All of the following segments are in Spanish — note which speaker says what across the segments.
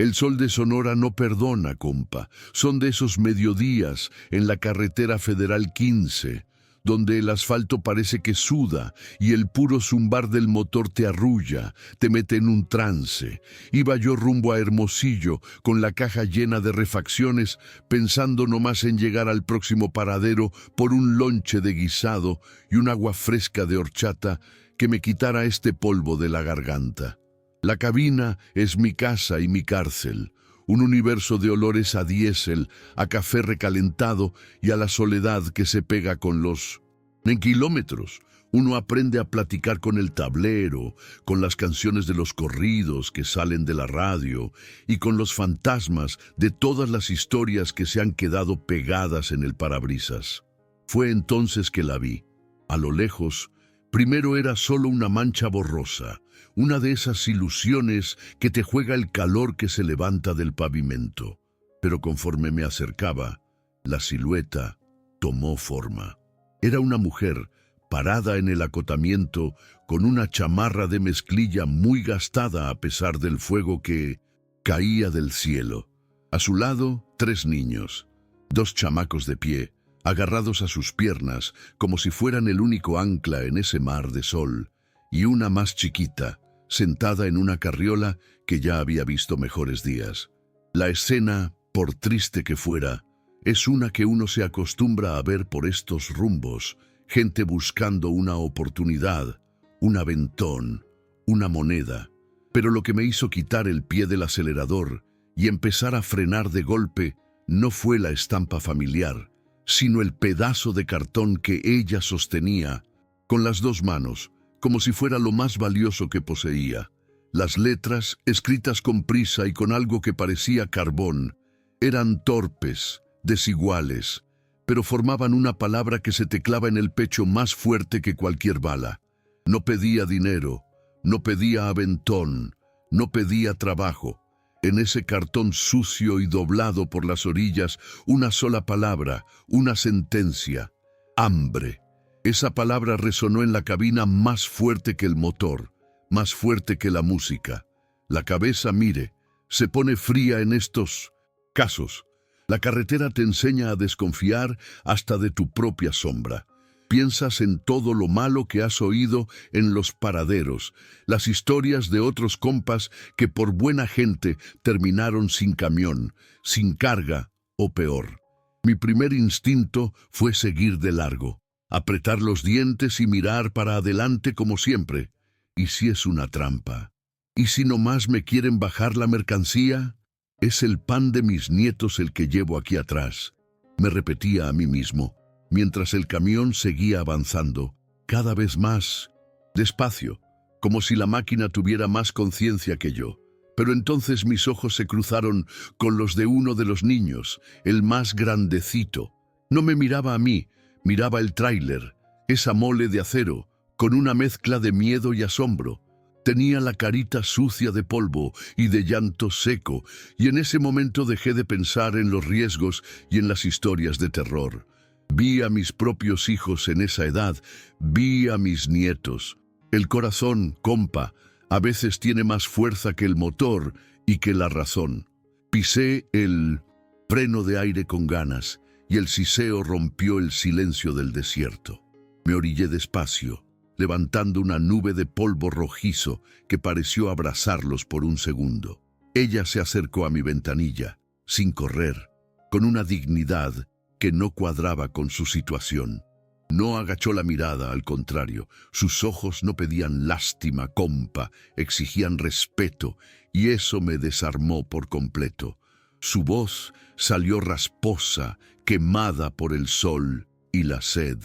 Speaker 1: El sol de Sonora no perdona, compa. Son de esos mediodías en la carretera Federal 15, donde el asfalto parece que suda y el puro zumbar del motor te arrulla, te mete en un trance. Iba yo rumbo a Hermosillo, con la caja llena de refacciones, pensando nomás en llegar al próximo paradero por un lonche de guisado y un agua fresca de horchata que me quitara este polvo de la garganta. La cabina es mi casa y mi cárcel, un universo de olores a diésel, a café recalentado y a la soledad que se pega con los... En kilómetros, uno aprende a platicar con el tablero, con las canciones de los corridos que salen de la radio y con los fantasmas de todas las historias que se han quedado pegadas en el parabrisas. Fue entonces que la vi. A lo lejos, primero era solo una mancha borrosa, una de esas ilusiones que te juega el calor que se levanta del pavimento. Pero conforme me acercaba, la silueta tomó forma. Era una mujer parada en el acotamiento con una chamarra de mezclilla muy gastada a pesar del fuego que caía del cielo. A su lado, 3 niños, 2 chamacos de pie, agarrados a sus piernas como si fueran el único ancla en ese mar de sol, y una más chiquita, sentada en una carriola que ya había visto mejores días. La escena, por triste que fuera, es una que uno se acostumbra a ver por estos rumbos, gente buscando una oportunidad, un aventón, una moneda. Pero lo que me hizo quitar el pie del acelerador y empezar a frenar de golpe no fue la estampa familiar, sino el pedazo de cartón que ella sostenía con las 2 manos, como si fuera lo más valioso que poseía. Las letras, escritas con prisa y con algo que parecía carbón, eran torpes, desiguales, pero formaban una palabra que se teclaba en el pecho más fuerte que cualquier bala. No pedía dinero, no pedía aventón, no pedía trabajo. En ese cartón sucio y doblado por las orillas, una sola palabra, una sentencia: hambre. Esa palabra resonó en la cabina más fuerte que el motor, más fuerte que la música. La cabeza, mire, se pone fría en estos casos. La carretera te enseña a desconfiar hasta de tu propia sombra. Piensas en todo lo malo que has oído en los paraderos, las historias de otros compas que por buena gente terminaron sin camión, sin carga o peor. Mi primer instinto fue seguir de largo, apretar los dientes y mirar para adelante como siempre. ¿Y si es una trampa? ¿Y si nomás me quieren bajar la mercancía? Es el pan de mis nietos el que llevo aquí atrás, me repetía a mí mismo, mientras el camión seguía avanzando, cada vez más despacio, como si la máquina tuviera más conciencia que yo. Pero entonces mis ojos se cruzaron con los de uno de los niños, el más grandecito. No me miraba a mí, miraba el tráiler, esa mole de acero, con una mezcla de miedo y asombro. Tenía la carita sucia de polvo y de llanto seco, y en ese momento dejé de pensar en los riesgos y en las historias de terror. Vi a mis propios hijos en esa edad, vi a mis nietos. El corazón, compa, a veces tiene más fuerza que el motor y que la razón. Pisé el freno de aire con ganas, y el siseo rompió el silencio del desierto. Me orillé despacio, levantando una nube de polvo rojizo que pareció abrazarlos por un segundo. Ella se acercó a mi ventanilla, sin correr, con una dignidad que no cuadraba con su situación. No agachó la mirada, al contrario. Sus ojos no pedían lástima, compa, exigían respeto, y eso me desarmó por completo. Su voz salió rasposa, quemada por el sol y la sed.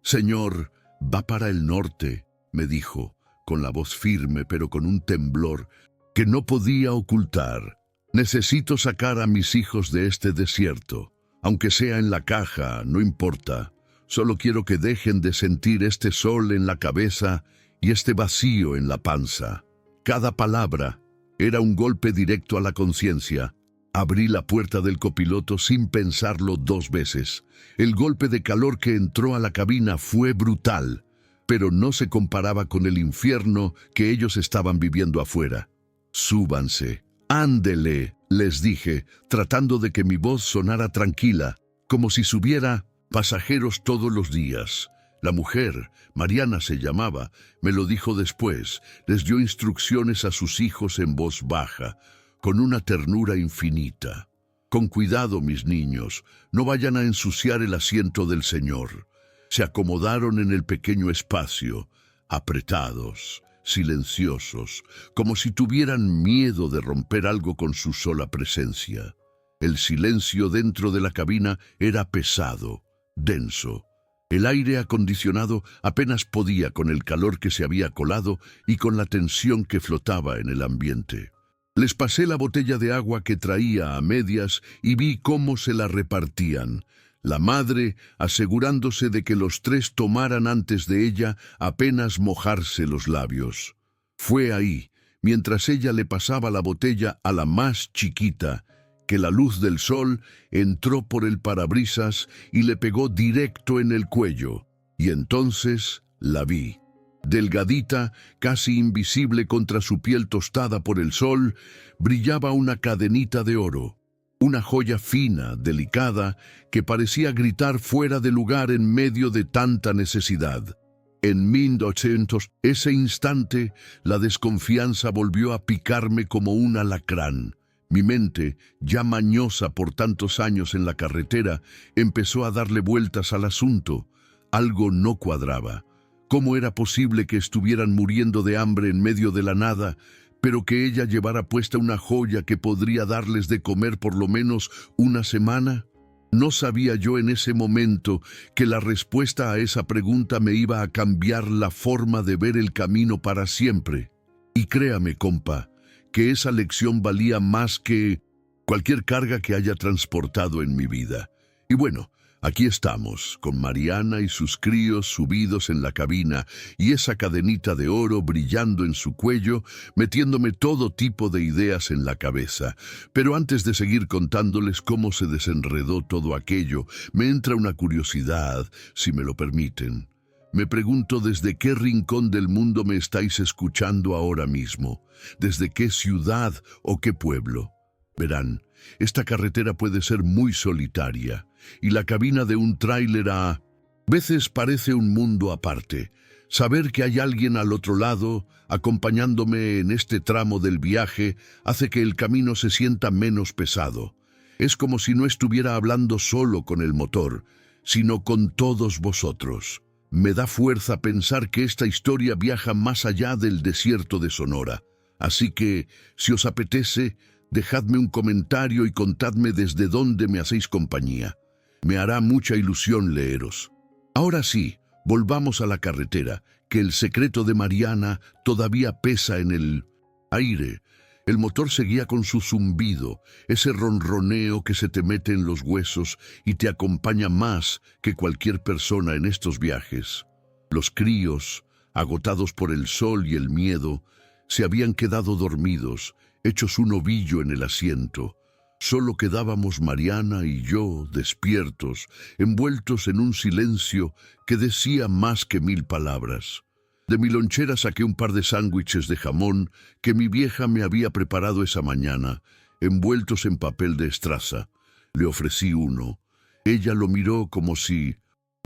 Speaker 1: «Señor, va para el norte», me dijo, con la voz firme pero con un temblor que no podía ocultar. «Necesito sacar a mis hijos de este desierto. Aunque sea en la caja, no importa. Solo quiero que dejen de sentir este sol en la cabeza y este vacío en la panza». Cada palabra era un golpe directo a la conciencia. Abrí la puerta del copiloto sin pensarlo 2 veces. El golpe de calor que entró a la cabina fue brutal, pero no se comparaba con el infierno que ellos estaban viviendo afuera. «Súbanse», Ándele, les dije, tratando de que mi voz sonara tranquila, como si subiera pasajeros todos los días. La mujer, Mariana se llamaba, me lo dijo después, les dio instrucciones a sus hijos en voz baja, con una ternura infinita. Con cuidado, mis niños, no vayan a ensuciar el asiento del Señor. Se acomodaron en el pequeño espacio, apretados, silenciosos, como si tuvieran miedo de romper algo con su sola presencia. El silencio dentro de la cabina era pesado, denso. El aire acondicionado apenas podía con el calor que se había colado y con la tensión que flotaba en el ambiente. Les pasé la botella de agua que traía a medias y vi cómo se la repartían. La madre asegurándose de que los tres tomaran antes de ella apenas mojarse los labios. Fue ahí, mientras ella le pasaba la botella a la más chiquita, que la luz del sol entró por el parabrisas y le pegó directo en el cuello. Y entonces la vi. Delgadita, casi invisible contra su piel tostada por el sol, brillaba una cadenita de oro. Una joya fina, delicada, que parecía gritar fuera de lugar en medio de tanta necesidad. En 1800, ese instante, la desconfianza volvió a picarme como un alacrán. Mi mente, ya mañosa por tantos años en la carretera, empezó a darle vueltas al asunto. Algo no cuadraba. ¿Cómo era posible que estuvieran muriendo de hambre en medio de la nada, pero que ella llevara puesta una joya que podría darles de comer por lo menos una semana? No sabía yo en ese momento que la respuesta a esa pregunta me iba a cambiar la forma de ver el camino para siempre. Y créame, compa, que esa lección valía más que cualquier carga que haya transportado en mi vida. Y bueno, aquí estamos, con Mariana y sus críos subidos en la cabina y esa cadenita de oro brillando en su cuello, metiéndome todo tipo de ideas en la cabeza. Pero antes de seguir contándoles cómo se desenredó todo aquello, me entra una curiosidad, si me lo permiten. Me pregunto desde qué rincón del mundo me estáis escuchando ahora mismo, desde qué ciudad o qué pueblo. Verán, esta carretera puede ser muy solitaria, y la cabina de un tráiler a veces parece un mundo aparte. Saber que hay alguien al otro lado, acompañándome en este tramo del viaje, hace que el camino se sienta menos pesado. Es como si no estuviera hablando solo con el motor, sino con todos vosotros. Me da fuerza pensar que esta historia viaja más allá del desierto de Sonora. Así que, si os apetece, dejadme un comentario y contadme desde dónde me hacéis compañía. Me hará mucha ilusión leeros. Ahora sí, volvamos a la carretera, que el secreto de Mariana todavía pesa en el aire. El motor seguía con su zumbido, ese ronroneo que se te mete en los huesos y te acompaña más que cualquier persona en estos viajes. Los críos, agotados por el sol y el miedo, se habían quedado dormidos, hechos un ovillo en el asiento. Solo quedábamos Mariana y yo, despiertos, envueltos en un silencio que decía más que 1000 palabras. De mi lonchera saqué un par de sándwiches de jamón que mi vieja me había preparado esa mañana, envueltos en papel de estraza. Le ofrecí uno. Ella lo miró como si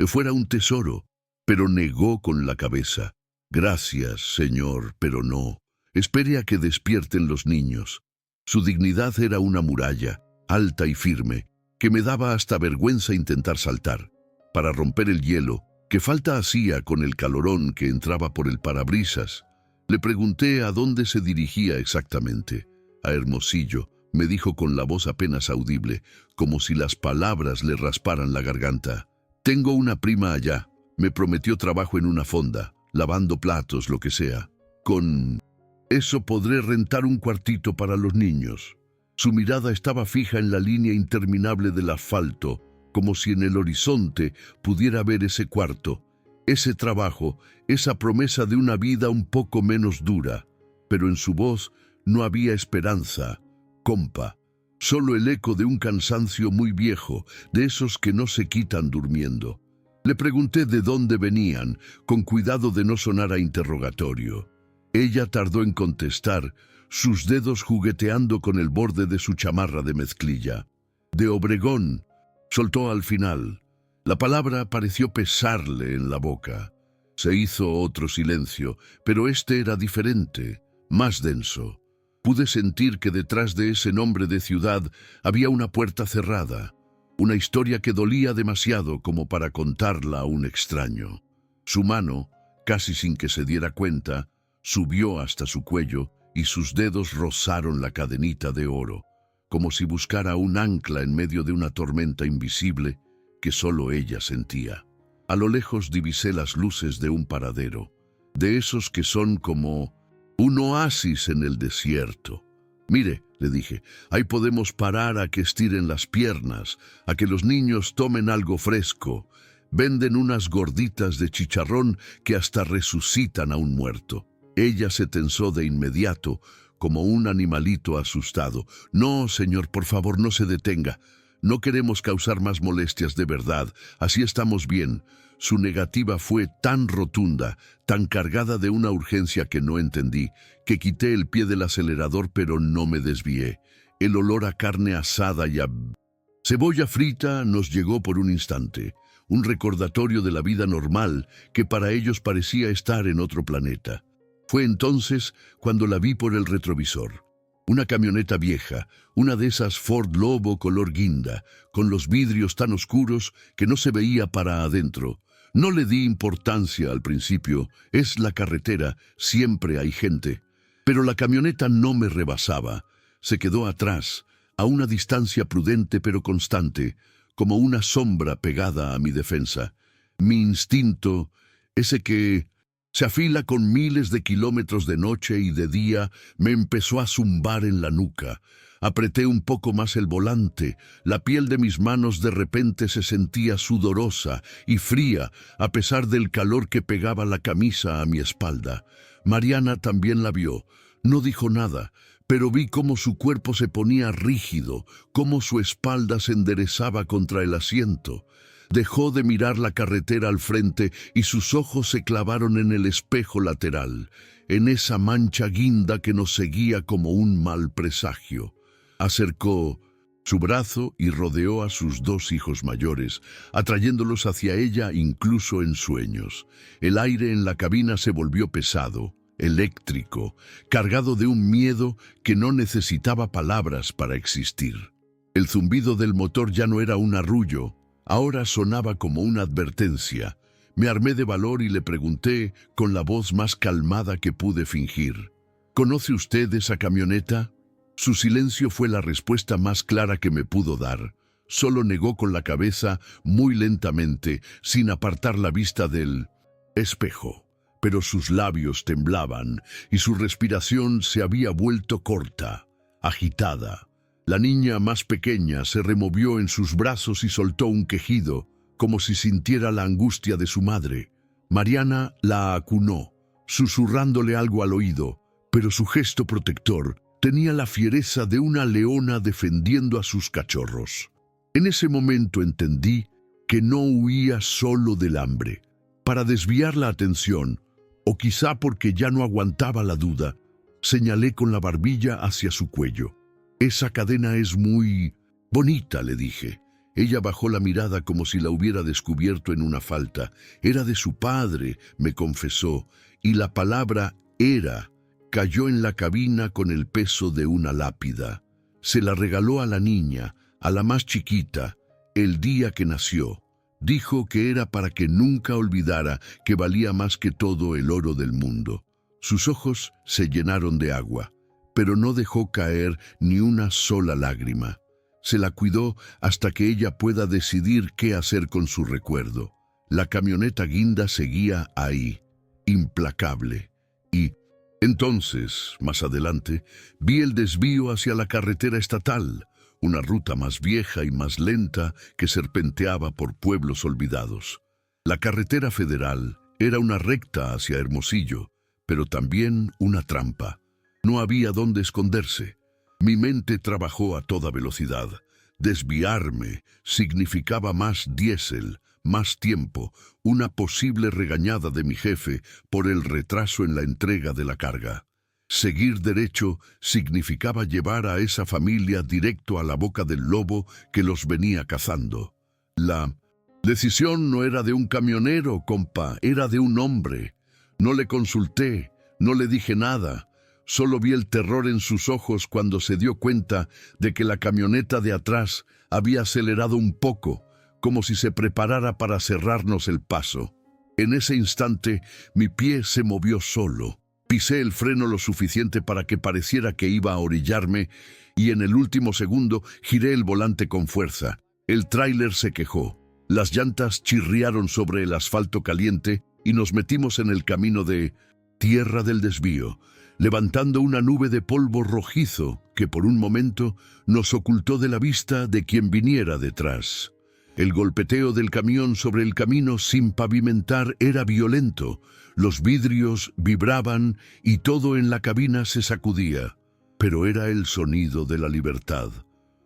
Speaker 1: fuera un tesoro, pero negó con la cabeza. Gracias, señor, pero no. Espere a que despierten los niños. Su dignidad era una muralla, alta y firme, que me daba hasta vergüenza intentar saltar. Para romper el hielo, ¿qué falta hacía con el calorón que entraba por el parabrisas? Le pregunté a dónde se dirigía exactamente. A Hermosillo, me dijo con la voz apenas audible, como si las palabras le rasparan la garganta. Tengo una prima allá. Me prometió trabajo en una fonda, lavando platos, lo que sea. Con eso podré rentar un cuartito para los niños. Su mirada estaba fija en la línea interminable del asfalto, como si en el horizonte pudiera ver ese cuarto, ese trabajo, esa promesa de una vida un poco menos dura. Pero en su voz no había esperanza, compa, solo el eco de un cansancio muy viejo, de esos que no se quitan durmiendo. Le pregunté de dónde venían, con cuidado de no sonar a interrogatorio. Ella tardó en contestar, sus dedos jugueteando con el borde de su chamarra de mezclilla. De Obregón, soltó al final. La palabra pareció pesarle en la boca. Se hizo otro silencio, pero este era diferente, más denso. Pude sentir que detrás de ese nombre de ciudad había una puerta cerrada, una historia que dolía demasiado como para contarla a un extraño. Su mano, casi sin que se diera cuenta, subió hasta su cuello y sus dedos rozaron la cadenita de oro, como si buscara un ancla en medio de una tormenta invisible que solo ella sentía. A lo lejos divisé las luces de un paradero, de esos que son como un oasis en el desierto. «Mire», le dije, «ahí podemos parar a que estiren las piernas, a que los niños tomen algo fresco. Venden unas gorditas de chicharrón que hasta resucitan a un muerto». Ella se tensó de inmediato, como un animalito asustado. «No, señor, por favor, no se detenga. No queremos causar más molestias de verdad. Así estamos bien». Su negativa fue tan rotunda, tan cargada de una urgencia que no entendí, que quité el pie del acelerador pero no me desvié. El olor a carne asada y a cebolla frita nos llegó por un instante, un recordatorio de la vida normal que para ellos parecía estar en otro planeta. Fue entonces cuando la vi por el retrovisor. Una camioneta vieja, una de esas Ford Lobo color guinda, con los vidrios tan oscuros que no se veía para adentro. No le di importancia al principio, es la carretera, siempre hay gente. Pero la camioneta no me rebasaba, se quedó atrás, a una distancia prudente pero constante, como una sombra pegada a mi defensa. Mi instinto, ese que se afila con miles de kilómetros de noche y de día, me empezó a zumbar en la nuca. Apreté un poco más el volante. La piel de mis manos de repente se sentía sudorosa y fría, a pesar del calor que pegaba la camisa a mi espalda. Mariana también la vio. No dijo nada, pero vi cómo su cuerpo se ponía rígido, cómo su espalda se enderezaba contra el asiento. Dejó de mirar la carretera al frente y sus ojos se clavaron en el espejo lateral, en esa mancha guinda que nos seguía como un mal presagio. Acercó su brazo y rodeó a sus dos hijos mayores, atrayéndolos hacia ella incluso en sueños. El aire en la cabina se volvió pesado, eléctrico, cargado de un miedo que no necesitaba palabras para existir. El zumbido del motor ya no era un arrullo, ahora sonaba como una advertencia. Me armé de valor y le pregunté con la voz más calmada que pude fingir: ¿Conoce usted esa camioneta? Su silencio fue la respuesta más clara que me pudo dar. Solo negó con la cabeza muy lentamente, sin apartar la vista del espejo. Pero sus labios temblaban y su respiración se había vuelto corta, agitada. La niña más pequeña se removió en sus brazos y soltó un quejido, como si sintiera la angustia de su madre. Mariana la acunó, susurrándole algo al oído, pero su gesto protector tenía la fiereza de una leona defendiendo a sus cachorros. En ese momento entendí que no huía solo del hambre. Para desviar la atención, o quizá porque ya no aguantaba la duda, señalé con la barbilla hacia su cuello. «Esa cadena es muy bonita», le dije. Ella bajó la mirada como si la hubiera descubierto en una falta. «Era de su padre», me confesó, y la palabra «era» cayó en la cabina con el peso de una lápida. Se la regaló a la niña, a la más chiquita, el día que nació. Dijo que era para que nunca olvidara que valía más que todo el oro del mundo. Sus ojos se llenaron de agua, pero no dejó caer ni una sola lágrima. Se la cuidó hasta que ella pueda decidir qué hacer con su recuerdo. La camioneta guinda seguía ahí, implacable, y entonces, más adelante, vi el desvío hacia la carretera estatal, una ruta más vieja y más lenta que serpenteaba por pueblos olvidados. La carretera federal era una recta hacia Hermosillo, pero también una trampa. No había dónde esconderse. Mi mente trabajó a toda velocidad. Desviarme significaba más diésel, más tiempo, una posible regañada de mi jefe por el retraso en la entrega de la carga. Seguir derecho significaba llevar a esa familia directo a la boca del lobo que los venía cazando. La decisión no era de un camionero, compa, era de un hombre. No le consulté, no le dije nada. Solo vi el terror en sus ojos cuando se dio cuenta de que la camioneta de atrás había acelerado un poco, como si se preparara para cerrarnos el paso. En ese instante, mi pie se movió solo. Pisé el freno lo suficiente para que pareciera que iba a orillarme y en el último segundo giré el volante con fuerza. El tráiler se quejó. Las llantas chirriaron sobre el asfalto caliente y nos metimos en el camino de Tierra del Desvío, levantando una nube de polvo rojizo que por un momento nos ocultó de la vista de quien viniera detrás. El golpeteo del camión sobre el camino sin pavimentar era violento. Los vidrios vibraban y todo en la cabina se sacudía. Pero era el sonido de la libertad.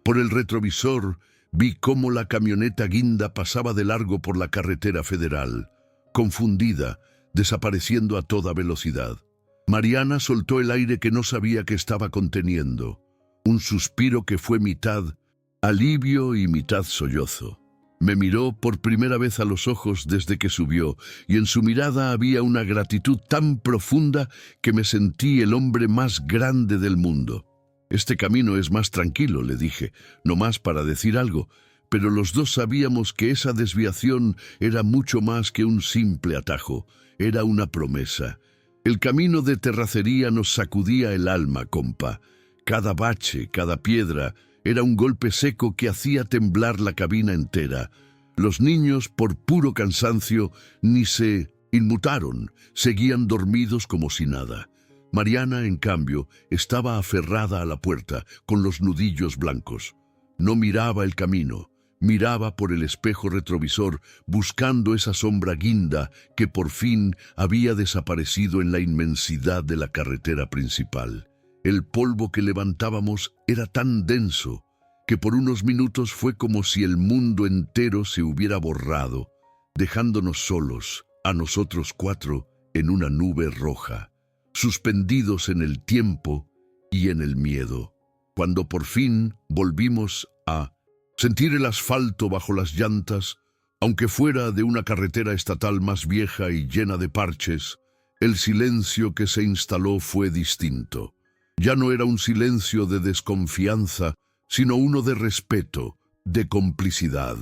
Speaker 1: Por el retrovisor vi cómo la camioneta guinda pasaba de largo por la carretera federal, confundida, desapareciendo a toda velocidad. Mariana soltó el aire que no sabía que estaba conteniendo. Un suspiro que fue mitad alivio y mitad sollozo. Me miró por primera vez a los ojos desde que subió, y en su mirada había una gratitud tan profunda que me sentí el hombre más grande del mundo. Este camino es más tranquilo, le dije, no más para decir algo, pero los dos sabíamos que esa desviación era mucho más que un simple atajo, era una promesa. El camino de terracería nos sacudía el alma, compa. Cada bache, cada piedra, era un golpe seco que hacía temblar la cabina entera. Los niños, por puro cansancio, ni se inmutaron, seguían dormidos como si nada. Mariana, en cambio, estaba aferrada a la puerta, con los nudillos blancos. No miraba el camino, miraba por el espejo retrovisor, buscando esa sombra guinda que por fin había desaparecido en la inmensidad de la carretera principal. El polvo que levantábamos era tan denso que por unos minutos fue como si el mundo entero se hubiera borrado, dejándonos solos, a nosotros cuatro, en una nube roja, suspendidos en el tiempo y en el miedo. Cuando por fin volvimos a sentir el asfalto bajo las llantas, aunque fuera de una carretera estatal más vieja y llena de parches, el silencio que se instaló fue distinto. Ya no era un silencio de desconfianza, sino uno de respeto, de complicidad.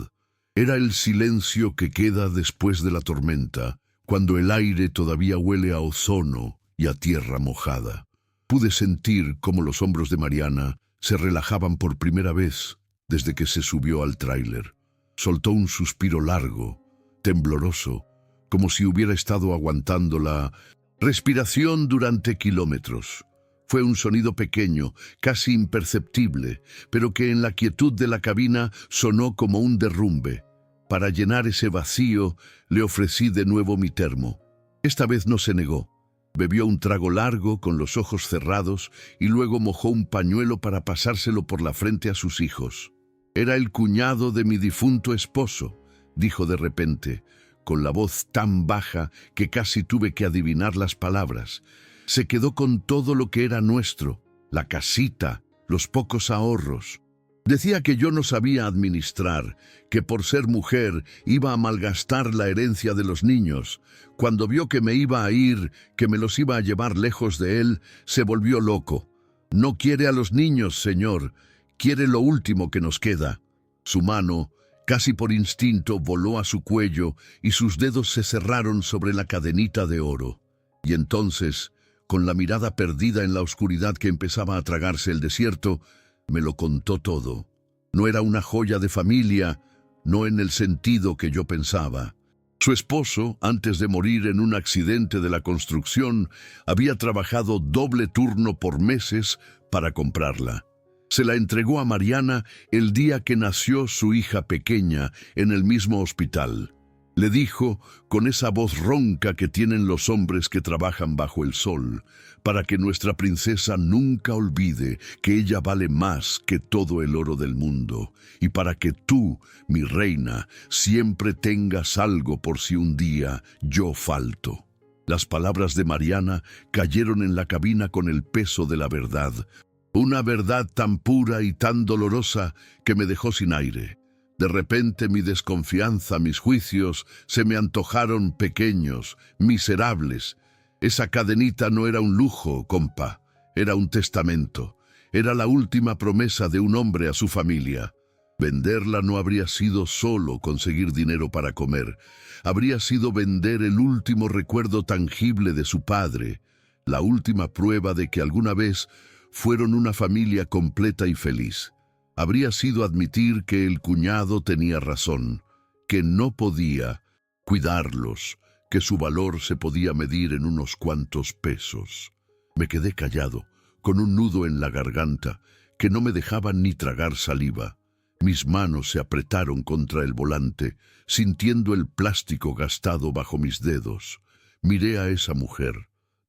Speaker 1: Era el silencio que queda después de la tormenta, cuando el aire todavía huele a ozono y a tierra mojada. Pude sentir cómo los hombros de Mariana se relajaban por primera vez desde que se subió al tráiler. Soltó un suspiro largo, tembloroso, como si hubiera estado aguantando la respiración durante kilómetros. Fue un sonido pequeño, casi imperceptible, pero que en la quietud de la cabina sonó como un derrumbe. Para llenar ese vacío, le ofrecí de nuevo mi termo. Esta vez no se negó. Bebió un trago largo con los ojos cerrados y luego mojó un pañuelo para pasárselo por la frente a sus hijos. «Era el cuñado de mi difunto esposo», dijo de repente, con la voz tan baja que casi tuve que adivinar las palabras. Se quedó con todo lo que era nuestro, la casita, los pocos ahorros. Decía que yo no sabía administrar, que por ser mujer iba a malgastar la herencia de los niños. Cuando vio que me iba a ir, que me los iba a llevar lejos de él, se volvió loco. «No quiere a los niños, señor, quiere lo último que nos queda». Su mano, casi por instinto, voló a su cuello y sus dedos se cerraron sobre la cadenita de oro. Y entonces, con la mirada perdida en la oscuridad que empezaba a tragarse el desierto, me lo contó todo. No era una joya de familia, no en el sentido que yo pensaba. Su esposo, antes de morir en un accidente de la construcción, había trabajado doble turno por meses para comprarla. Se la entregó a Mariana el día que nació su hija pequeña en el mismo hospital. le dijo con esa voz ronca que tienen los hombres que trabajan bajo el sol, para que nuestra princesa nunca olvide que ella vale más que todo el oro del mundo, y para que tú, mi reina, siempre tengas algo por si un día yo falto. Las palabras de Mariana cayeron en la cabina con el peso de la verdad, una verdad tan pura y tan dolorosa que me dejó sin aire. De repente mi desconfianza, mis juicios, se me antojaron pequeños, miserables. Esa cadenita no era un lujo, compa, era un testamento. Era la última promesa de un hombre a su familia. Venderla no habría sido solo conseguir dinero para comer. Habría sido vender el último recuerdo tangible de su padre, la última prueba de que alguna vez fueron una familia completa y feliz. Habría sido admitir que el cuñado tenía razón, que no podía cuidarlos, que su valor se podía medir en unos cuantos pesos. Me quedé callado, con un nudo en la garganta, que no me dejaba ni tragar saliva. Mis manos se apretaron contra el volante, sintiendo el plástico gastado bajo mis dedos. Miré a esa mujer,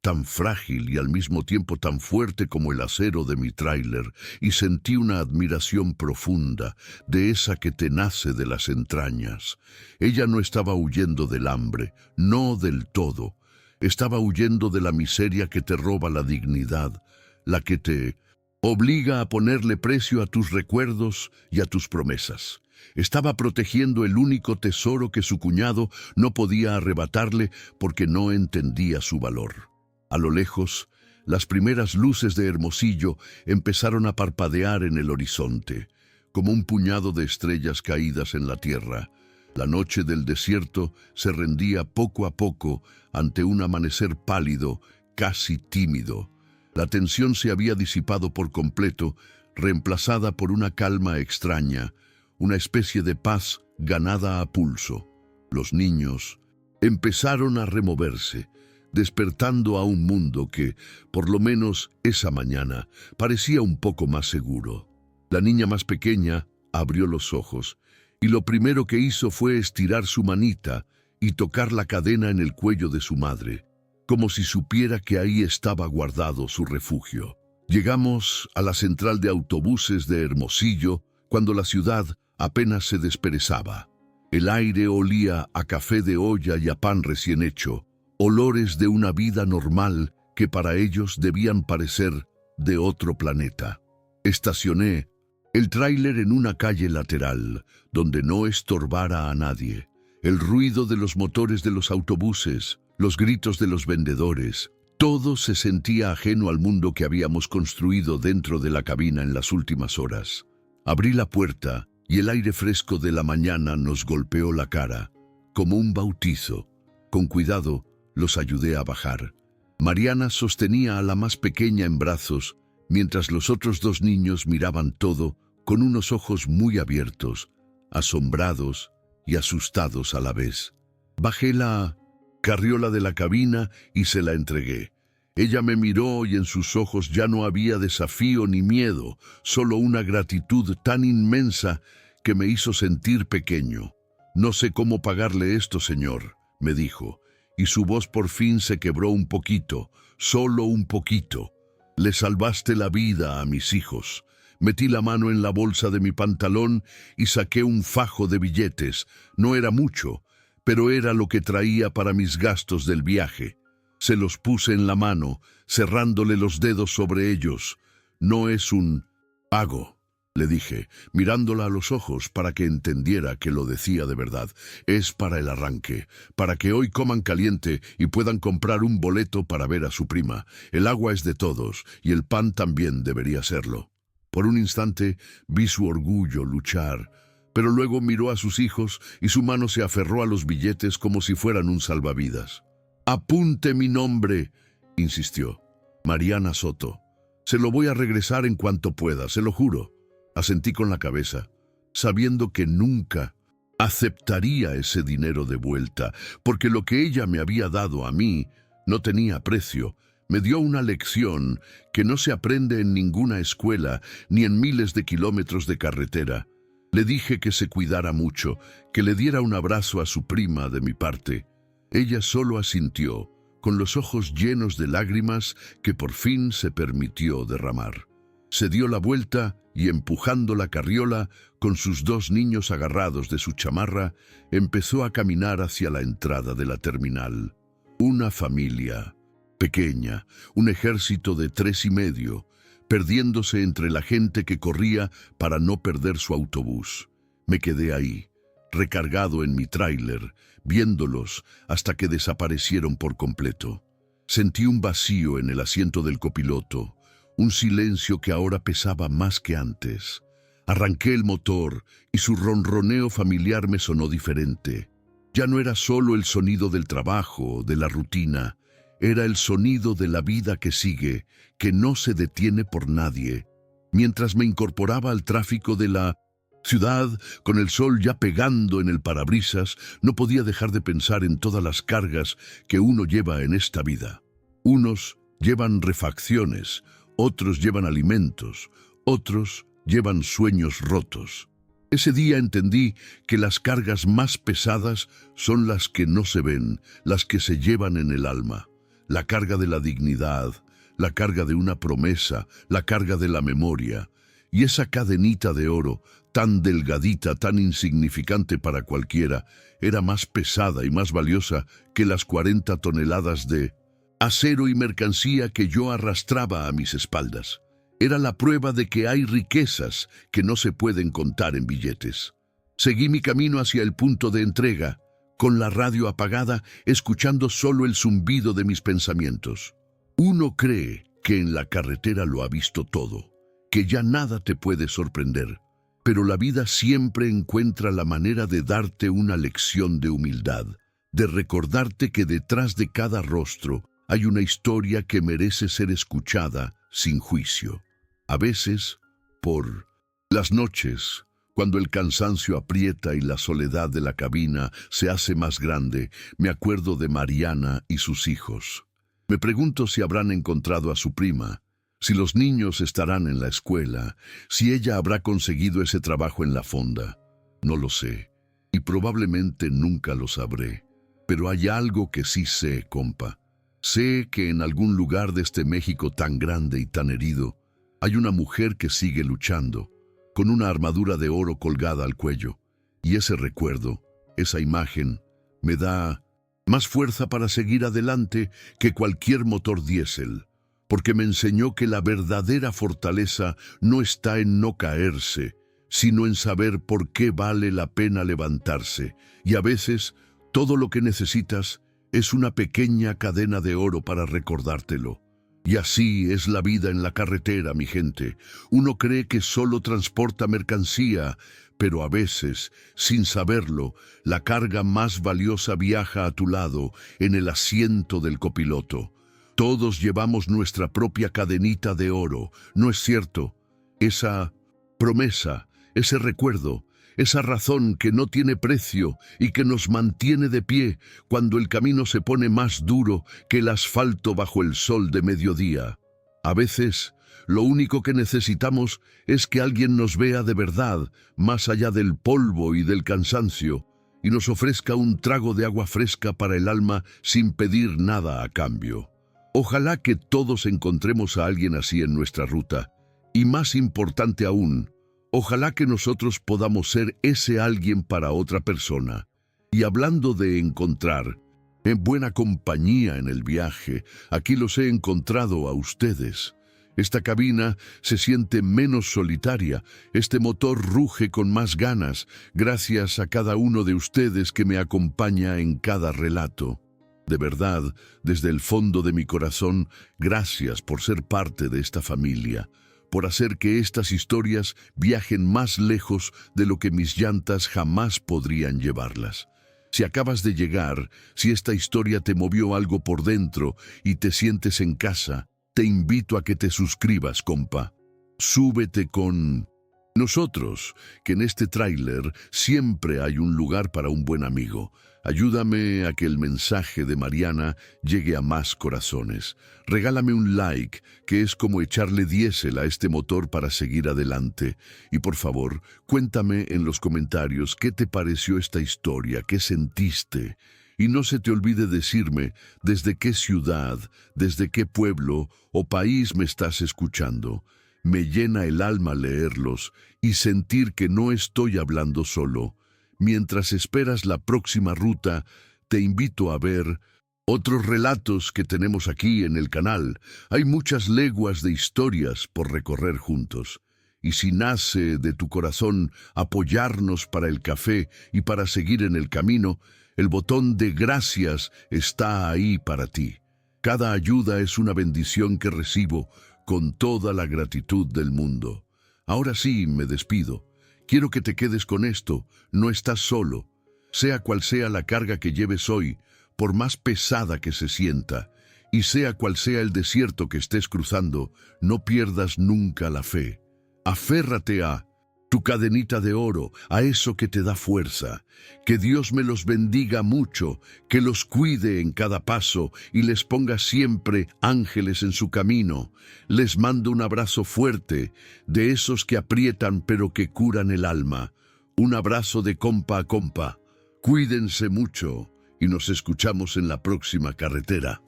Speaker 1: tan frágil y al mismo tiempo tan fuerte como el acero de mi tráiler, y sentí una admiración profunda, de esa que te nace de las entrañas. Ella no estaba huyendo del hambre, no del todo. Estaba huyendo de la miseria que te roba la dignidad, la que te obliga a ponerle precio a tus recuerdos y a tus promesas. Estaba protegiendo el único tesoro que su cuñado no podía arrebatarle porque no entendía su valor. A lo lejos, las primeras luces de Hermosillo empezaron a parpadear en el horizonte, como un puñado de estrellas caídas en la tierra. La noche del desierto se rendía poco a poco ante un amanecer pálido, casi tímido. La tensión se había disipado por completo, reemplazada por una calma extraña, una especie de paz ganada a pulso. Los niños empezaron a removerse, despertando a un mundo que, por lo menos esa mañana, parecía un poco más seguro. La niña más pequeña abrió los ojos, y lo primero que hizo fue estirar su manita y tocar la cadena en el cuello de su madre, como si supiera que ahí estaba guardado su refugio. Llegamos a la central de autobuses de Hermosillo cuando la ciudad apenas se desperezaba. El aire olía a café de olla y a pan recién hecho, olores de una vida normal que para ellos debían parecer de otro planeta. Estacioné el tráiler en una calle lateral, donde no estorbara a nadie. El ruido de los motores de los autobuses, los gritos de los vendedores, todo se sentía ajeno al mundo que habíamos construido dentro de la cabina en las últimas horas. Abrí la puerta y el aire fresco de la mañana nos golpeó la cara, como un bautizo. Con cuidado, los ayudé a bajar. Mariana sostenía a la más pequeña en brazos, mientras los otros dos niños miraban todo con unos ojos muy abiertos, asombrados y asustados a la vez. Bajé la carriola de la cabina y se la entregué. Ella me miró y en sus ojos ya no había desafío ni miedo, solo una gratitud tan inmensa que me hizo sentir pequeño. «No sé cómo pagarle esto, señor», me dijo, y su voz por fin se quebró un poquito, solo un poquito. «Le salvaste la vida a mis hijos». Metí la mano en la bolsa de mi pantalón y saqué un fajo de billetes. No era mucho, pero era lo que traía para mis gastos del viaje. Se los puse en la mano, cerrándole los dedos sobre ellos. «No es un pago», le dije, mirándola a los ojos para que entendiera que lo decía de verdad. «Es para el arranque, para que hoy coman caliente y puedan comprar un boleto para ver a su prima. El agua es de todos y el pan también debería serlo». Por un instante vi su orgullo luchar, pero luego miró a sus hijos y su mano se aferró a los billetes como si fueran un salvavidas. «Apunte mi nombre», insistió. «Mariana Soto. Se lo voy a regresar en cuanto pueda, se lo juro». Asentí con la cabeza, sabiendo que nunca aceptaría ese dinero de vuelta, porque lo que ella me había dado a mí no tenía precio. Me dio una lección que no se aprende en ninguna escuela ni en miles de kilómetros de carretera. Le dije que se cuidara mucho, que le diera un abrazo a su prima de mi parte. Ella solo asintió, con los ojos llenos de lágrimas que por fin se permitió derramar. Se dio la vuelta y, empujando la carriola, con sus 2 niños agarrados de su chamarra, empezó a caminar hacia la entrada de la terminal. Una familia pequeña, un ejército de 3 y medio, perdiéndose entre la gente que corría para no perder su autobús. Me quedé ahí, recargado en mi tráiler, viéndolos hasta que desaparecieron por completo. Sentí un vacío en el asiento del copiloto, un silencio que ahora pesaba más que antes. Arranqué el motor y su ronroneo familiar me sonó diferente. Ya no era solo el sonido del trabajo, de la rutina, era el sonido de la vida que sigue, que no se detiene por nadie. Mientras me incorporaba al tráfico de la ciudad, con el sol ya pegando en el parabrisas, no podía dejar de pensar en todas las cargas que uno lleva en esta vida. Unos llevan refacciones, otros llevan alimentos, otros llevan sueños rotos. Ese día entendí que las cargas más pesadas son las que no se ven, las que se llevan en el alma. La carga de la dignidad, la carga de una promesa, la carga de la memoria. Y esa cadenita de oro, tan delgadita, tan insignificante para cualquiera, era más pesada y más valiosa que las 40 toneladas de acero y mercancía que yo arrastraba a mis espaldas. Era la prueba de que hay riquezas que no se pueden contar en billetes. Seguí mi camino hacia el punto de entrega, con la radio apagada, escuchando solo el zumbido de mis pensamientos. Uno cree que en la carretera lo ha visto todo, que ya nada te puede sorprender, pero la vida siempre encuentra la manera de darte una lección de humildad, de recordarte que detrás de cada rostro hay una historia que merece ser escuchada sin juicio. A veces, por las noches, cuando el cansancio aprieta y la soledad de la cabina se hace más grande, me acuerdo de Mariana y sus hijos. Me pregunto si habrán encontrado a su prima, si los niños estarán en la escuela, si ella habrá conseguido ese trabajo en la fonda. No lo sé, y probablemente nunca lo sabré. Pero hay algo que sí sé, compa. Sé que en algún lugar de este México tan grande y tan herido, hay una mujer que sigue luchando, con una armadura de oro colgada al cuello. Y ese recuerdo, esa imagen, me da más fuerza para seguir adelante que cualquier motor diésel, porque me enseñó que la verdadera fortaleza no está en no caerse, sino en saber por qué vale la pena levantarse. Y a veces, todo lo que necesitas es una pequeña cadena de oro para recordártelo. Y así es la vida en la carretera, mi gente. Uno cree que solo transporta mercancía, pero a veces, sin saberlo, la carga más valiosa viaja a tu lado, en el asiento del copiloto. Todos llevamos nuestra propia cadenita de oro, ¿no es cierto? Esa promesa, ese recuerdo, esa razón que no tiene precio y que nos mantiene de pie cuando el camino se pone más duro que el asfalto bajo el sol de mediodía. A veces, lo único que necesitamos es que alguien nos vea de verdad, más allá del polvo y del cansancio, y nos ofrezca un trago de agua fresca para el alma sin pedir nada a cambio. Ojalá que todos encontremos a alguien así en nuestra ruta, y más importante aún, ojalá que nosotros podamos ser ese alguien para otra persona. Y hablando de encontrar, en buena compañía en el viaje, aquí los he encontrado a ustedes. Esta cabina se siente menos solitaria, este motor ruge con más ganas, gracias a cada uno de ustedes que me acompaña en cada relato. De verdad, desde el fondo de mi corazón, gracias por ser parte de esta familia, por hacer que estas historias viajen más lejos de lo que mis llantas jamás podrían llevarlas. Si acabas de llegar, si esta historia te movió algo por dentro y te sientes en casa, te invito a que te suscribas, compa. Súbete con Nosotros, que en este tráiler siempre hay un lugar para un buen amigo. Ayúdame a que el mensaje de Mariana llegue a más corazones. Regálame un like, que es como echarle diésel a este motor para seguir adelante. Y por favor, cuéntame en los comentarios qué te pareció esta historia, qué sentiste. Y no se te olvide decirme desde qué ciudad, desde qué pueblo o país me estás escuchando. Me llena el alma leerlos y sentir que no estoy hablando solo. Mientras esperas la próxima ruta, te invito a ver otros relatos que tenemos aquí en el canal. Hay muchas leguas de historias por recorrer juntos. Y si nace de tu corazón apoyarnos para el café y para seguir en el camino, el botón de gracias está ahí para ti. Cada ayuda es una bendición que recibo con toda la gratitud del mundo. Ahora sí, me despido. Quiero que te quedes con esto, no estás solo. Sea cual sea la carga que lleves hoy, por más pesada que se sienta, y sea cual sea el desierto que estés cruzando, no pierdas nunca la fe. Aférrate a tu cadenita de oro, a eso que te da fuerza. Que Dios me los bendiga mucho, que los cuide en cada paso y les ponga siempre ángeles en su camino. Les mando un abrazo fuerte, de esos que aprietan pero que curan el alma. Un abrazo de compa a compa. Cuídense mucho y nos escuchamos en la próxima carretera.